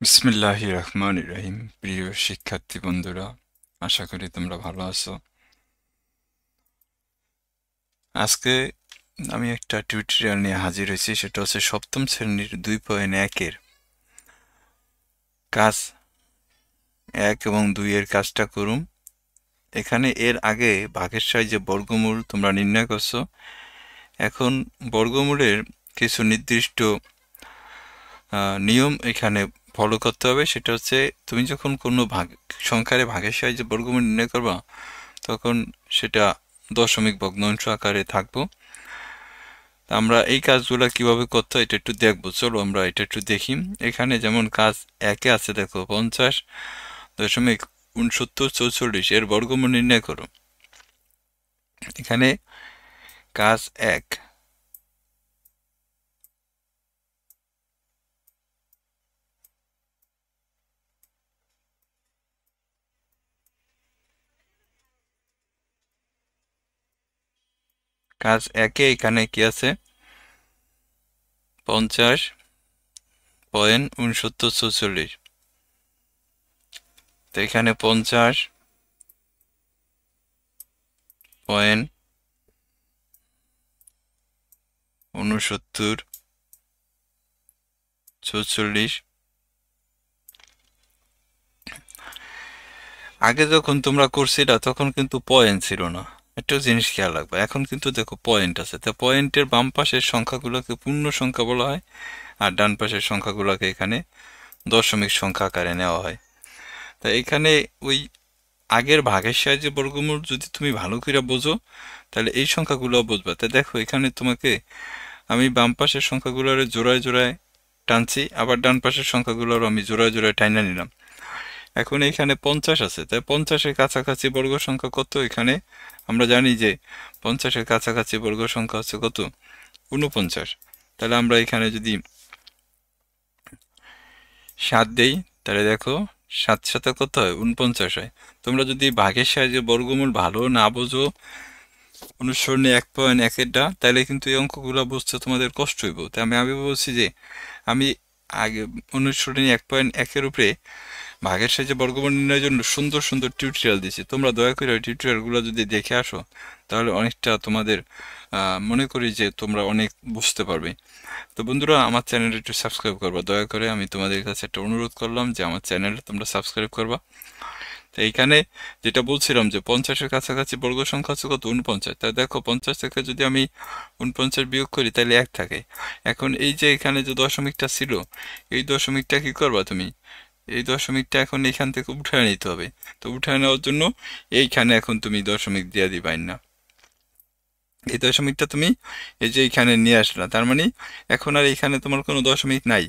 বিসমিল্লাহির রহমানির রহিম। প্রিয় শিক্ষার্থী বন্ধুরা, আশা করি তোমরা ভালো আছো। আজকে আমি একটা টিউটোরিয়াল নিয়ে হাজির হয়েছি, সেটা হচ্ছে সপ্তম শ্রেণীর 2.1 কাজ 1 এবং 2 এর কাজটা করুম। এখানে এর আগে ভাগের সাহায্যে বর্গমূল তোমরা নির্ণয় করছো। এখন বর্গমূলের কিছু নির্দিষ্ট নিয়ম এখানে ফলো করতে হবে। সেটা হচ্ছে, তুমি যখন কোনো সংখ্যারে ভাগের সাহায্যে বর্গমূল নির্ণয় করবা, তখন সেটা দশমিক ভগ্নাংশ আকারে থাকবো। আমরা এই কাজগুলো কিভাবে করতে হয় এটা একটু দেখবো। চলো আমরা এটা একটু দেখি। এখানে যেমন কাজ 1-এ আছে, দেখো 50.6944 এর বর্গমূল নির্ণয় করো। এখানে কাজ 1, কাজ 1-এ এখানে কি আছে? 50.6944। তো এখানে 50.6944। আগে যখন তোমরা করছিলা তখন কিন্তু পয়েন্ট ছিল না, একটা জিনিস খেয়াল রাখবে। এখন কিন্তু দেখো পয়েন্ট আছে। তো পয়েন্টের বাম পাশের সংখ্যাগুলোকে পূর্ণ সংখ্যা বলা হয়, আর ডান পাশের সংখ্যাগুলোকে এখানে দশমিক সংখ্যা আকারে নেওয়া হয়। তা এখানে ওই আগের ভাগের সাহায্যে বর্গমূল যদি তুমি ভালো করে বোঝো, তাহলে এই সংখ্যাগুলো বুঝবা। তা দেখো এখানে তোমাকে আমি বাম পাশের সংখ্যাগুলোর জোড়ায় জোড়ায় টানছি, আবার ডান পাশের সংখ্যাগুলোর আমি জোড়ায় জোড়ায় টাইনা নিলাম। এখন এখানে 50 আছে, তাই 50-এর কাছাকাছি বর্গ সংখ্যা কত? এখানে আমরা জানি যে 50-এর কাছাকাছি বর্গ সংখ্যা হচ্ছে কত? 49। তাহলে আমরা এখানে যদি 7 দেই, তাহলে দেখো 7 সাথে কত হয়? 49 হয়। তোমরা যদি ভাগের সাহায্যে বর্গমূল ভালো না বোঝো, অনুসরণে 1.1-এরটা, তাহলে কিন্তু এই অঙ্কগুলো বুঝতে তোমাদের কষ্ট হইব। তাই আমি আগে বলছি যে আমি আগে অনুসরণী 1.1-এর উপরে ভাগের সাহায্যে বর্গমূল নির্ণয়ের জন্য সুন্দর সুন্দর টিউটোরিয়াল দিয়েছি। তোমরা দয়া করে ওই টিউটোরিয়ালগুলো যদি দেখে আসো, তাহলে অনেকটা তোমাদের মনে করি যে তোমরা অনেক বুঝতে পারবে। তো বন্ধুরা, আমার চ্যানেলটা একটু সাবস্ক্রাইব করবা দয়া করে। আমি তোমাদের কাছে একটা অনুরোধ করলাম যে আমার চ্যানেলটা তোমরা সাবস্ক্রাইব করবা। তো এইখানে যেটা বলছিলাম যে 50-এর কাছাকাছি বর্গ সংখ্যা হচ্ছে কত? 49। তা দেখো 50 থেকে যদি আমি 49 বিয়োগ করি, তাহলে 1 থাকে। এখন এই যে এখানে যে দশমিকটা ছিল, এই দশমিকটা কি করবা তুমি? এই দশমিকটা এখন এখান থেকে উঠায় নিতে হবে। তো উঠায় নেওয়ার জন্য এইখানে এখন তুমি দশমিক দিয়ে দিবাই না। এই দশমিকটা তুমি এই যে এখানে নিয়ে আসলা, তার মানে এখন আর এখানে তোমার কোনো দশমিক নাই।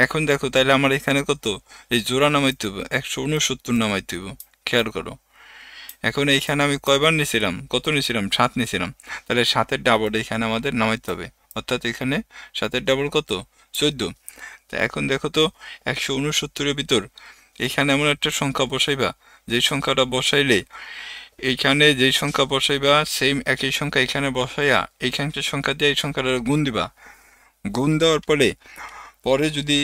এখন দেখো তাহলে আমার এখানে কত? এই জোড়া নামাইতে হবে, 169 নামাইতে হবে। খেয়াল করো, এখন এইখানে আমি কয়বার নিয়েছিলাম? কত নিয়েছিলাম? 7 নিয়েছিলাম। তাহলে 7-এর ডাবল এখানে আমাদের নামাইতে হবে, অর্থাৎ এখানে 7-এর ডাবল কত? 14। তা এখন দেখো তো, 169-এর ভিতর এখানে এমন একটা সংখ্যা বসাইবা, যে সংখ্যাটা বসাইলে এইখানে যেই সংখ্যা বসাইবা সেম একই সংখ্যা এখানে বসাইয়া এইখানকার সংখ্যা দিয়ে এই সংখ্যাটা গুণ দিবা। গুণ দেওয়ার পরে পরে যদি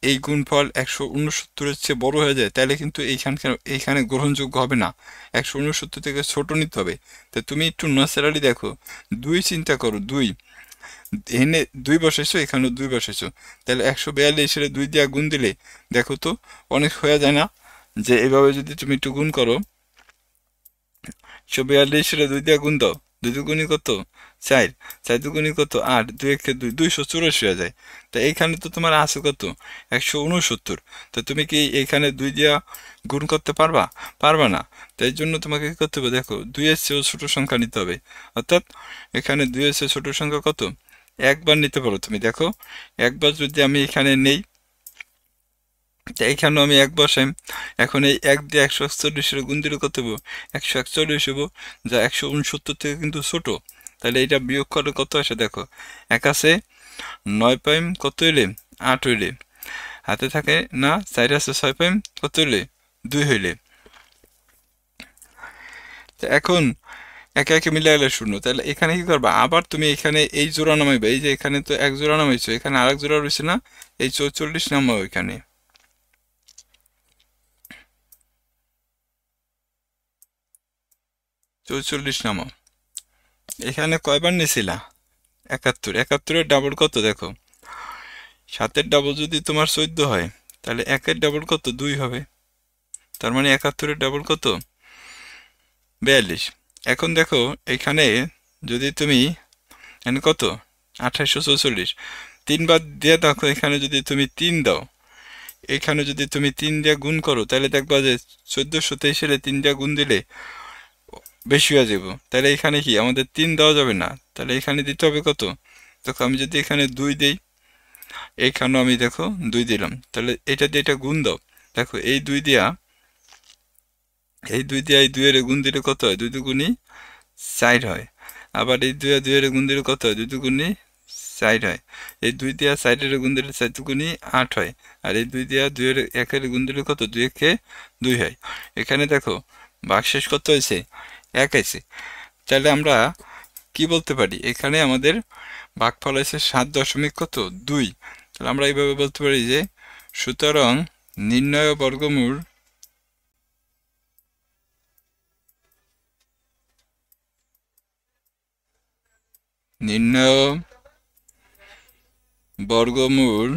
এই গুণফল 169-এর চেয়ে বড় হয়ে যায়, তাহলে কিন্তু এইখানে গ্রহণযোগ্য হবে না। 169 থেকে ছোট নিতে হবে। তা তুমি একটু ন্যাচারালি দেখো, 2 চিন্তা করো, 2 এখানে 2 বসাইছো, এখানে 2 বসাইছো, তাহলে 142-এর 2 দিয়ে গুণ দিলে দেখো তো অনেক হয়ে যায় না? যে এভাবে যদি তুমি একটু গুণ করো, 142-এর 2 দিয়ে গুণ দাও, 2 দুগুণী কত? 4, 4 দুগুণী কত? 8, 2 একে 2, 284 হয়ে যায়। তা এইখানে তো তোমার আছে কত? 169। তা তুমি কি এইখানে 2 দিয়া গুণ করতে পারবা? পারবা না। তাই জন্য তোমাকে কি করতে হবে? দেখো 2 এর চেয়েও ছোট সংখ্যা নিতে হবে, অর্থাৎ এখানে 2 এর চেয়ে ছোট সংখ্যা কত? একবার নিতে পারো তুমি। দেখো একবার যদি আমি এখানে নেই, তা এখানেও আমি 1 বসাই। এখন এই 1 দিয়ে 141-এর গুণ দিলে কত হবো? 141 হবো, যা 169 থেকে কিন্তু ছোট। তাহলে এটা বিয়োগ করলে কত আসে? দেখো 1 আছে 9 পাইম কত হইলে? 8 হইলে। হাতে থাকে না 4 আছে 6 পাইম কত হইলে? 2 হইলে। তো এখন একে একে মিলে গেলে শূন্য। তাহলে এখানে কি করবা? আবার তুমি এখানে এই জোড়া নামাইবা। এই যে এখানে তো 1 জোড়া নামাইছো, এখানে আরেক জোড়া রয়েছে না? এই 44 নামাও এখানে। 44 নামাও। এখানে কয়বার নিছিলা? 71। 71-এর ডাবল কত দেখো, 7-এর ডাবল যদি তোমার 14 হয় তাহলে 1-এর ডাবল কত? 2 হবে। তার মানে 71-এর ডাবল কত? 42। এখন দেখো এখানে যদি তুমি এখানে কত 2844, 3 বার দিয়ে দেখো, এখানে যদি তুমি 3 দাও, এখানে যদি তুমি 3 দিয়ে গুণ করো তাহলে দেখবা যে 1423 এ 3 দিয়ে গুণ দিলে বেশি হয়ে যাব। তাহলে এখানে কি আমাদের 3 দেওয়া যাবে না, তাহলে এখানে দিতে হবে কত? দেখো আমি যদি এখানে 2 দেই, এইখানেও আমি দেখো 2 দিলাম, তাহলে এটা দিয়ে এটা গুণ দাও। দেখো এই 2 দিয়া এই 2 দিয়া এই 2 এর গুণ দিলে কত হয়? 2 দুগুণী 4 হয়। আবার এই 2 আর 2 এর গুণ দিলে কত হয়? 2 দুগুণী 4 হয়। এই 2 দিয়া 4 এর গুণ দিলে 4 দুগুণী 8 হয়। আর এই 2 দিয়া 2 এর 1 এর গুণ দিলে কত? 2 একে 2 হয়। এখানে দেখো ভাগশেষ কত হয়েছে? 1 আছে। তাহলে আমরা কি বলতে পারি? এখানে আমাদের ভাগফল আছে 7 দশমিক কত? 2। তাহলে আমরা এইভাবে বলতে পারি যে সুতরাং নির্ণয় বর্গমূল নির্ণয় বর্গমূল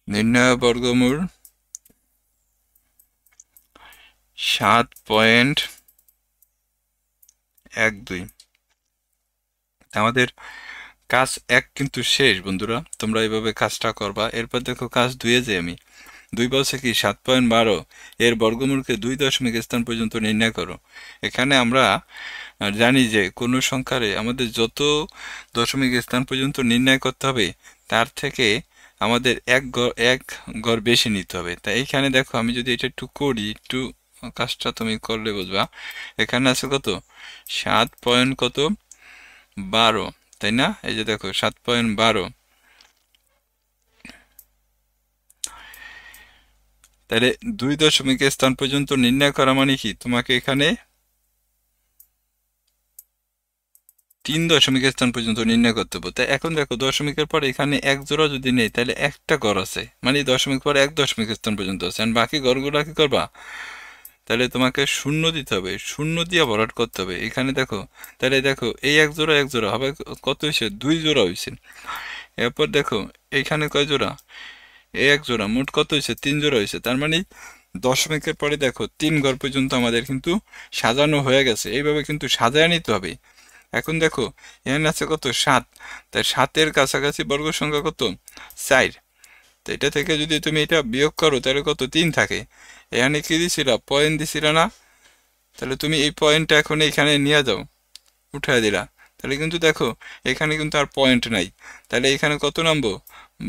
নির্ণয় বর্গমূল 7.12। আমাদের কাজ 1 কিন্তু শেষ বন্ধুরা, তোমরা এইভাবে কাজটা করবা। এরপর দেখো কাজ 2-এ যে আমি 2 বলছে কি 7.12 এর বর্গমূলকে 2 দশমিক স্থান পর্যন্ত নির্ণয় করো। এখানে আমরা জানি যে কোনো সংখ্যারে আমাদের যত দশমিক স্থান পর্যন্ত নির্ণয় করতে হবে তার থেকে আমাদের এক ঘর বেশি নিতে হবে। তাই এইখানে দেখো আমি যদি এটা একটু করি, একটু কাজটা তুমি করলে বুঝবা। এখানে আছে কত? 7.12, তাই না? এই যে দেখো 7.12। তাহলে 2 দশমিক স্থান পর্যন্ত নির্ণয় করা মানে কি? তোমাকে এখানে 3 দশমিক স্থান পর্যন্ত নির্ণয় করতে হবে। তাই এখন দেখো দশমিকের পর এখানে 1 জোড়া যদি নেই তাহলে একটা ঘর আছে, মানে দশমিক পর 1 দশমিক স্থান পর্যন্ত আছে। আর বাকি ঘরগুলো কি করবা? তাহলে তোমাকে শূন্য দিতে হবে, শূন্য দিয়ে ভরাট করতে হবে। এখানে দেখো, তাহলে দেখো এই 1 জোড়া 1 জোড়া হবে কত হয়েছে? 2 জোড়া হয়েছে। এরপর দেখো এইখানে কয় জোড়া? এই 1 জোড়া, মোট কত হয়েছে? 3 জোড়া হয়েছে। তার মানে দশমিকের পরে দেখো 3 ঘর পর্যন্ত আমাদের কিন্তু সাজানো হয়ে গেছে। এইভাবে কিন্তু সাজায় নিতে হবে। এখন দেখো এখানে আছে কত? 7। তাই 7-এর কাছাকাছি বর্গ সংখ্যা কত? 4। তো এটা থেকে যদি তুমি এটা বিয়োগ করো তাহলে কত? 3 থাকে। এখানে কি দিছিল? পয়েন্ট দিছিল না? তাহলে তুমি এই পয়েন্টটা এখন এখানে নিয়ে যাও, উঠায় দিলা। তাহলে কিন্তু দেখো এখানে কিন্তু আর পয়েন্ট নাই। তাহলে এখানে কত নামবো?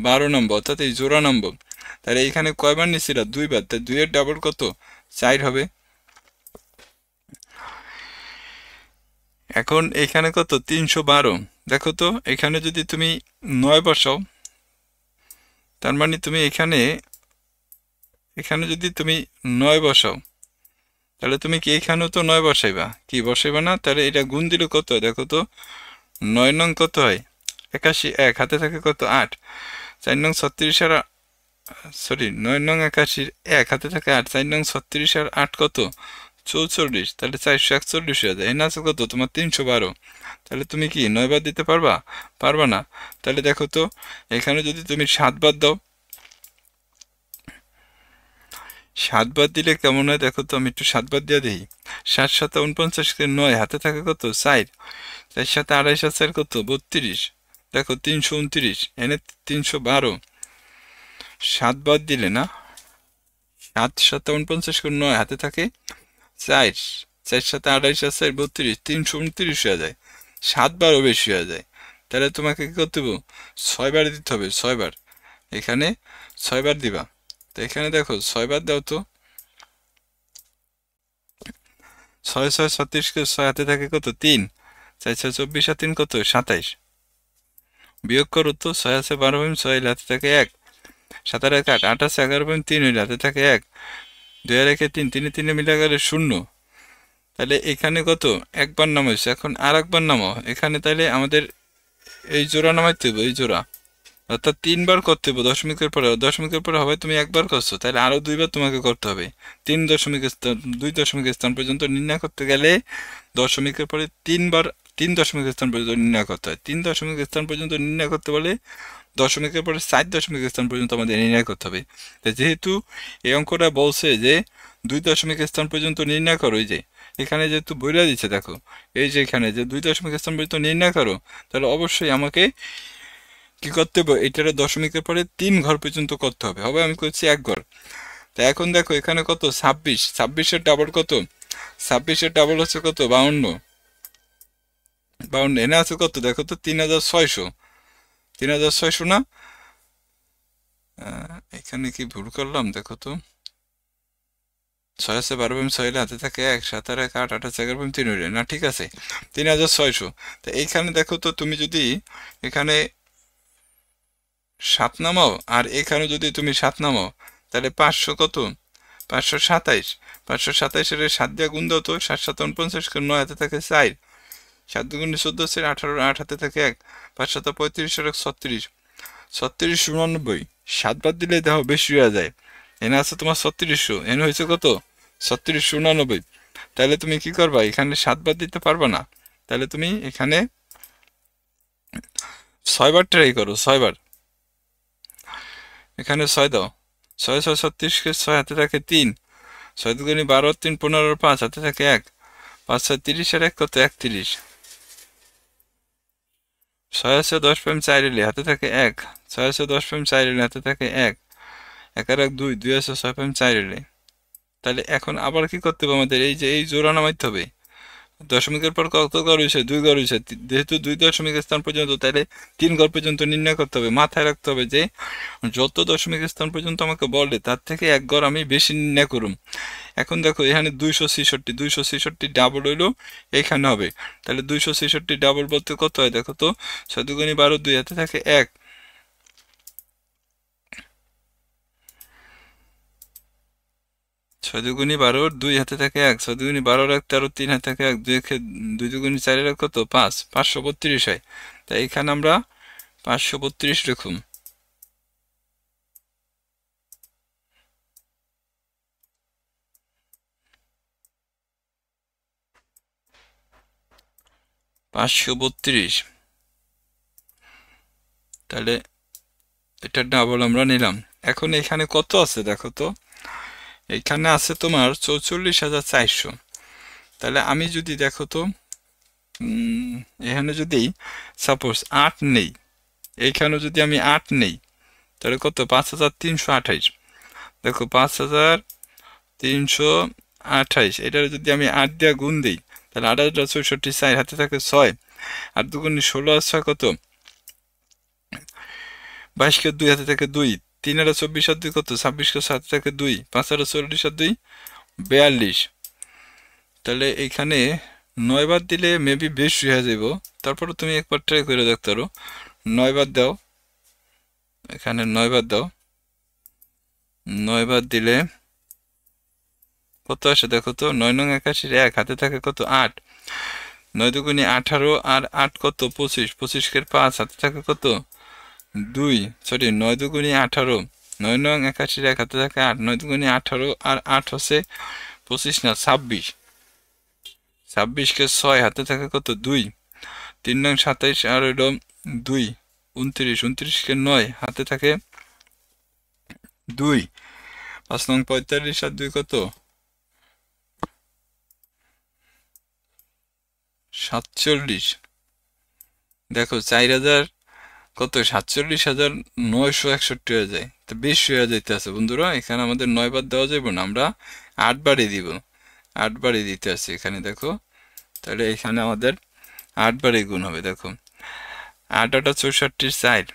12 নম্বর, অর্থাৎ এই জোড়া নম্বর। তাহলে এখানে কয়বার নিছিল? 2 বার। তাই 2 এর ডাবল কত? 4 হবে। এখন এখানে কত? 312। দেখো তো এখানে যদি তুমি 9 বসাও, তার মানে তুমি এখানে এখানে যদি তুমি 9 বসাও তাহলে তুমি কি এখানেও তো 9 বসাইবা? কি বসাইবা না? তাহলে এটা গুণ দিলে কত হয় দেখো তো? 9 নং কত হয়? 81। 1 হাতে থাকে কত? 8। 4 নং 36 আর সরি 9 নং 81, 1 হাতে থাকে 8। 4 নং 36 আর 8 কত? 44। তাহলে 441 হয়ে যায়। এখানে আছে কত? তোমার 312। তাহলে তুমি কি 9 বার দিতে পারবা? পারবা না। তাহলে দেখো তো এখানে যদি তুমি 7 বার দাও, 7 বার দিলে কেমন হয় দেখো তো? আমি একটু 7 বার দিয়ে দিই। 7 7 49 কে 9 হাতে থাকে কত? 4। 4 7 28 আর 4 কত? 32। দেখো 329, এনে 312। 7 বার দিলে না, 7 7 49 কে 9 হাতে থাকে 4। 4 7 28 আর 4 32, 329 হয়ে যায়। 7 বারও বেশি হয়ে যায়। তাহলে তোমাকে কি করতে হবে? 6 বার দিতে হবে, 6 বার। এখানে 6 বার দিবা। তো এখানে দেখো 6 বার দাও তো। 6 6 36 কে 6 হাতে থাকে কত? 3। 4 6 24 আর 3 কত? 27। বিয়োগ করো তো। 6 আছে 12 ভাই, 6 হাতে থাকে 1। 7 আর 1 8, 8 আছে 11 ভাই, 3 হইলে হাতে থাকে 1। 2 আর 1 3, 3 3 মিলে গেলে 0। তাহলে এখানে কত? একবার নামাইছে, এখন আর একবার নামাও এখানে। তাহলে আমাদের এই জোড়া নামাইতে হবে, এই জোড়া। অর্থাৎ 3 বার করতে হবে দশমিকের পরে। দশমিকের পরে হবে তুমি একবার করছো, তাহলে আরো 2 বার তোমাকে করতে হবে। 2 দশমিক স্থান পর্যন্ত নির্ণয় করতে গেলে দশমিকের পরে 3 বার 3 দশমিক স্থান পর্যন্ত নির্ণয় করতে হয়। 3 দশমিক স্থান পর্যন্ত নির্ণয় করতে বলে দশমিকের পরে 4 দশমিক স্থান পর্যন্ত আমাদের নির্ণয় করতে হবে। তো যেহেতু এই অঙ্কটা বলছে যে 2 দশমিক স্থান পর্যন্ত নির্ণয় করো, এই যে এখানে যেহেতু বইলা দিচ্ছে দেখো, এই যে এখানে যে 2 দশমিক স্থান পর্যন্ত নির্ণয় করো, তাহলে অবশ্যই আমাকে কি করতে হবে, এটার দশমিকের পরে 3 ঘর পর্যন্ত করতে হবে। হবে আমি করছি 1 ঘর। তা এখন দেখো এখানে কত 26, 26-এর ডাবল কত, 26-এর ডাবল হচ্ছে কত 52, 52 এনে আছে কত দেখো তো 3600, 3600 না, এখানে কি ভুল করলাম দেখো তো, 6 আছে 12 6 হাতে থাকে 1, 7 আর 1 8, 8 আছে 11 3 হইলে না, ঠিক আছে 3600। তো এইখানে দেখো তো তুমি যদি এখানে 7 নামাও আর এখানে যদি তুমি 7 নামাও, তাহলে 500 কত, 527, 527-এর 7 দিয়ে গুণ দাও তো, 7 7 49, 9 হাতে থাকে 4, 7 দুগুণে 14, 18, 8 হাতে থাকে 1, 5 7 35 আর 36, 36 89, 7 বাদ দিলে দেখো বেশি হয়ে যায়। এনে আছে তোমার 3600, এনে হয়েছে কত 3689। তাহলে তুমি কি করবা, এখানে 7 বাদ দিতে পারবা না, তাহলে তুমি এখানে 6 বার ট্রাই করো, 6 বার, এখানে 6 দাও, 6 6 36-কে 6 হাতে থাকে 3, 6 দুগুণে 12, 3 15, 5 হাতে থাকে 1, 5 6 30 আর 1 কত 31, 6 আছে 10.4 এলে হাতে থাকে 1, 6 আছে 10.4 এলে হাতে থাকে 1, 1 আর 1 2, 2 আছে 6.4 এলে। তাহলে এখন আবার কি করতে হবে, আমাদের এই যে এই জোড়া নামাইতে হবে। দশমিকের পর কত ঘর হয়েছে, 2 ঘর হয়েছে, যেহেতু 2 দশমিক স্থান পর্যন্ত, তাহলে 3 ঘর পর্যন্ত নির্ণয় করতে হবে। মাথায় রাখতে হবে যে যত দশমিক স্থান পর্যন্ত আমাকে বলে তার থেকে 1 ঘর আমি বেশি নির্ণয় করুম। এখন দেখো এখানে 266, 266 ডাবল হইলো এইখানে হবে, তাহলে 266 ডাবল বলতে কত হয় দেখো তো, 6 দুগুণে 12, 2 হাতে থাকে 1, 6 দুগুণে 12, 2 হাতে থাকে 1, 6 দুগুণে 12 আর 13, 3 হাতে থাকে 1, 2 দুগুণে 4 আর কত 5, 532 হয়। তাই এখানে আমরা 532 লিখুম। পাঁচশো বত্রিশ, তাহলে এটার ডাবল আমরা নিলাম। এখন এখানে কত আছে দেখো তো, এখানে আছে তোমার 44,400। তাহলে আমি যদি দেখো তো এখানে যদি সাপোজ 8 নেই, এইখানে যদি আমি 8 নেই, তাহলে কত 5328, দেখো 5328, এটার যদি আমি 8 দিয়ে গুণ দিই, তাহলে 8,64, 4 হাতে থাকে 6, আর দুগুণে 16 আর 6 কত 22-কে 2 হাতে থাকে 2, 3 আর 24 আর 2 কত 26-কে 6 হাতে থাকে 2, 5 আর 40 আর 2 42। তাহলে এইখানে 9 বার দিলে মেবি বেশি হয়ে যাব, তারপরে তুমি একবার ট্রাই করে দেখতে পারো। 9 বার দাও, এখানে 9 বার দাও, 9 বার দিলে কত আসে দেখো তো, 9 নং 81, 1 হাতে থাকে কত 8, 9 দুগুণে 18 আর 8 কত 25, 25-কে 5 হাতে থাকে কত 2, সরি 9 দুগুণে 18, 9 নং 81, 1 হাতে থাকে 8, 9 দুগুণে 18 আর 8 হচ্ছে 25 না 26, 26-কে 6 হাতে থাকে কত 2, 3 নং 27 আর হইল 2 29, 29-কে 9 হাতে থাকে 2, 5 নং 45 আর 2 কত 47। দেখো 4000 কত 47,961 হয়ে যায়, তো বেশি হয়ে যাইতে আছে বন্ধুরা। এখানে আমাদের 9 বার দেওয়া যাবে না, আমরা 8 বারই দিব, 8 বারই দিতে আছে এখানে দেখো। তাহলে এখানে আমাদের 8 বারই গুণ হবে। দেখো 8 8 64, 4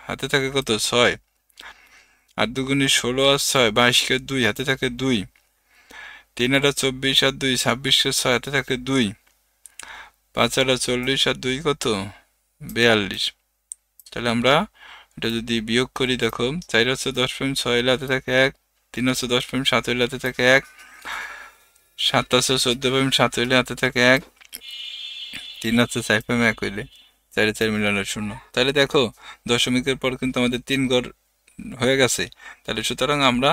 হাতে থাকে কত 6, 8 দুগুণে 16 আর 6, 22-কে 2 হাতে থাকে 2, 3 আর 24 আর 2, 26-কে 6 হাতে থাকে 2, 5 আর 40 আর 2 কত 42। তাহলে আমরা এটা যদি বিয়োগ করি, দেখো 4 হচ্ছে 10.6 হইলে হাতে থাকে 1, 3 হচ্ছে 10.7 হইলে হাতে থাকে 1, 7 হচ্ছে 14.7 হইলে হাতে থাকে 1, 3 হচ্ছে 4.1 হইলে 4 4 মিলানোর শূন্য। তাহলে দেখো দশমিকের পর কিন্তু আমাদের 3 ঘর হয়ে গেছে। তাহলে সুতরাং আমরা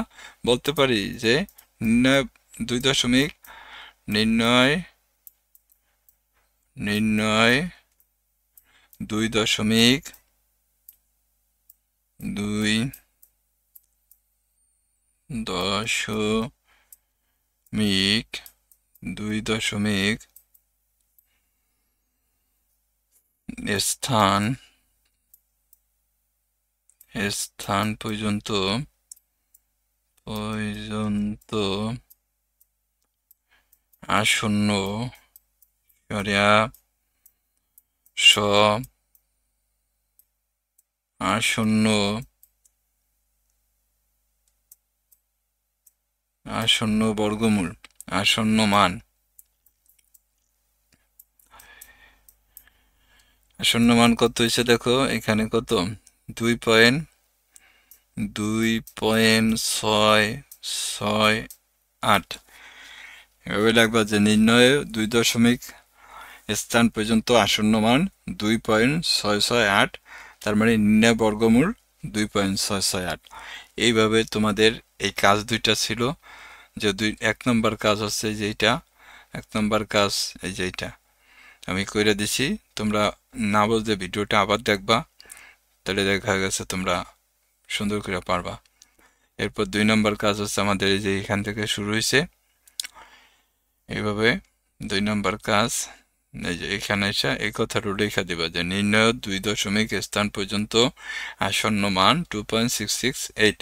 বলতে পারি যে নির্ণয় 2 দশমিক নির্ণয় নির্ণয় 2 দশমিক 2 দশমিক 2 দশমিক স্থান স্থান পর্যন্ত আসন্ন আসন্ন আসন্ন বর্গমূল আসন্ন মান আসন্ন মান কত হয়েছে দেখো এখানে কত 2.668 এভাবে লাগবে যে নির্ণয়ে 2 দশমিক স্থান পর্যন্ত আসন্ন মান 2.668 তার মানে নির্ণয় বর্গমূল 2.668। এইভাবে তোমাদের এই কাজ দুইটা ছিল যে 1 নম্বর কাজ হচ্ছে যেটা 1 নম্বর কাজ এই যেটা আমি কইরা দিছি, তোমরা না বুঝলে ভিডিওটা আবার দেখবা, তাহলে দেখা গেছে তোমরা সুন্দর করে পারবা। এরপর 2 নম্বর কাজ হচ্ছে আমাদের এই যে এখান থেকে শুরু হয়েছে এইভাবে 2 নম্বর কাজ এই যে এখানে এসে এই কথাটা লেখা দিবা যে নির্ণয় 2 দশমিক স্থান পর্যন্ত আসন্ন মান 2.668।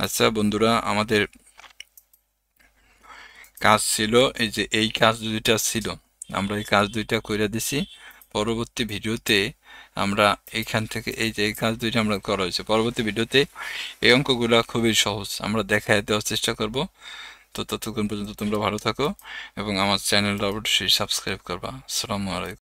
আচ্ছা বন্ধুরা, আমাদের কাজ ছিল এই যে এই কাজ দুইটা ছিল, আমরা এই কাজ দুইটা কইরা দিছি। পরবর্তী ভিডিওতে আমরা এখান থেকে এই যে এই কাজ দুইটা আমরা করা হয়েছে, পরবর্তী ভিডিওতে এই অঙ্কগুলা খুবই সহজ আমরা দেখায় দেওয়ার চেষ্টা করব। তো ততক্ষণ পর্যন্ত তোমরা ভালো থাকো এবং আমার চ্যানেলটা অবশ্যই সাবস্ক্রাইব করবা। আসসালামু আলাইকুম।